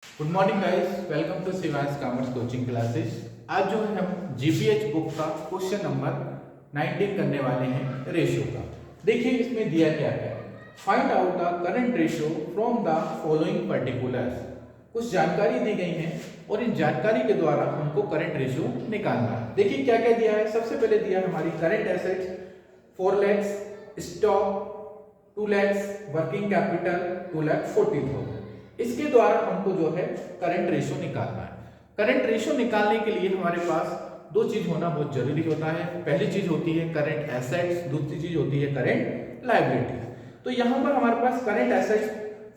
Good morning guys, welcome to Shivansh commerce coaching classes. आज जो है हम जीपीएच बुक का क्वेश्चन नंबर 19 करने वाले हैं रेशियो का। देखिए इसमें दिया क्या है, find out the current ratio from the following particulars. कुछ जानकारी दी गई है और इन जानकारी के द्वारा हमको करंट रेशियो निकालना है। देखिए क्या क्या दिया है। सबसे पहले दिया है हमारी current assets 4 lakhs, stock 2 lakhs, working capital 2,40,000। इसके द्वारा हमको जो है करंट रेशियो निकालना है। करंट रेशियो निकालने के लिए हमारे पास दो चीज होना बहुत जरूरी होता है। पहली चीज होती है करंट एसेट्स, दूसरी चीज होती है करंट लायबिलिटीज। तो यहाँ पर हमारे पास करंट एसेट्स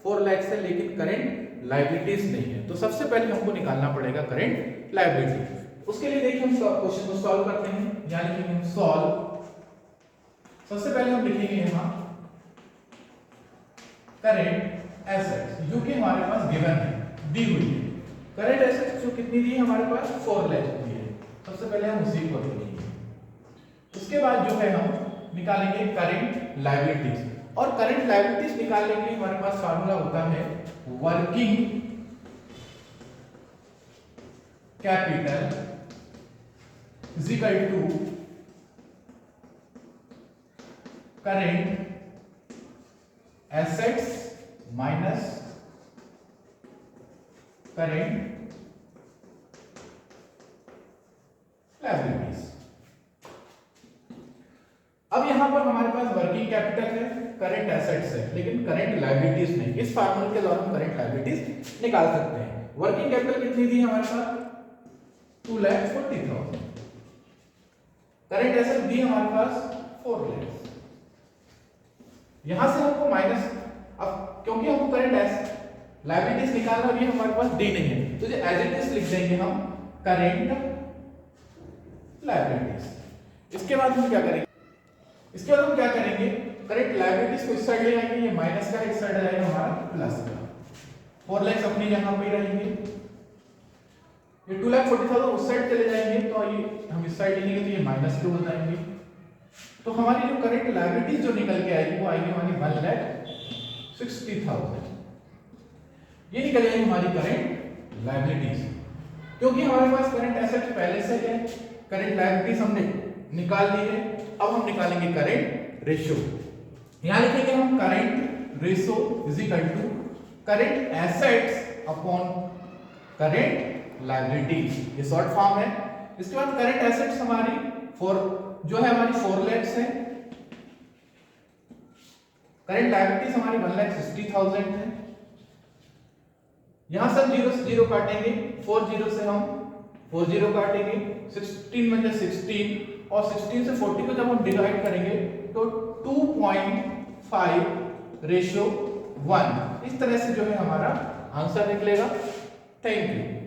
4 lakhs है लेकिन करंट लायबिलिटीज नहीं है। तो सबसे पहले हमको निकालना पड़ेगा करंट लायबिलिटी। उसके लिए देखिए हम क्वेश्चन को सॉल्व करते हैं। यहाँ लिखेंगे हम सॉल्व। सबसे पहले हम लिखेंगे यहाँ करंट एसेट्स जो कि हमारे पास गिवन है, दी हुई है। करंट एसेट्स जो कितनी दी है हमारे पास 4 लाख दी है। सबसे पहले हम उसी को लिखेंगे। उसके बाद जो है हम निकालेंगे करंट लायबिलिटीज। और करंट लायबिलिटीज निकालने के लिए हमारे पास फार्मूला होता है working capital is equal to current assets minus current liabilities. अब यहां पर हमारे पास वर्किंग कैपिटल है, करंट एसेट्स है, लेकिन करंट लायबिलिटीज नहीं। इस फार्मूले के द्वारा हम करंट लायबिलिटीज निकाल सकते हैं। वर्किंग कैपिटल कितनी दी है हमारे पास 2,40,000। करंट एसेट दी हमारे पास 4 लाख। यहां से हमको माइनस, अब क्योंकि हमको करंट लायबिलिटीज निकालना और ये हमारे पास डी नहीं है तो एज इट इज लिख देंगे हम करंट लायबिलिटीज। इसके बाद हम क्या करेंगे, करंट लायबिलिटीज को इस साइड ले आएंगे, ये माइनस का, इस साइड आएगा हमारा प्लस का। 4 लाख अपनी जगह पे रहेंगे, ये 2,40,000 उस साइड चले जाएंगे तो ये हम इस साइड लेंगे तो ये माइनस के हो जाएंगे। तो हमारी जो करंट लायबिलिटीज जो निकल के आएगी वो आएगी हमारी 1,60,000। ये निकल जाएगी हमारी करंट लायबिलिटीज। क्योंकि हमारे पास करंट एसेट पहले से है, करंट लायबिलिटीज हमने निकाल ली है। अब हम निकालेंगे करंट रेशियो। यहां लिखेंगे हम current ratio is equal to current assets upon current liabilities, ये शॉर्ट फॉर्म है। इसके बाद करंट एसेट्स हमारी जो है हमारी 4 lakhs है, करंट लायबिलिटीज हमारी 1,60,000 है। यहां से हम 0 से 0 काटेंगे, 4 0 से हम 4 0 काटेंगे, 16 में 16 और 16 से 40 को जब हम डिवाइड करेंगे तो 2.5:1 इस तरह से जो है हमारा आंसर निकलेगा। Thank you.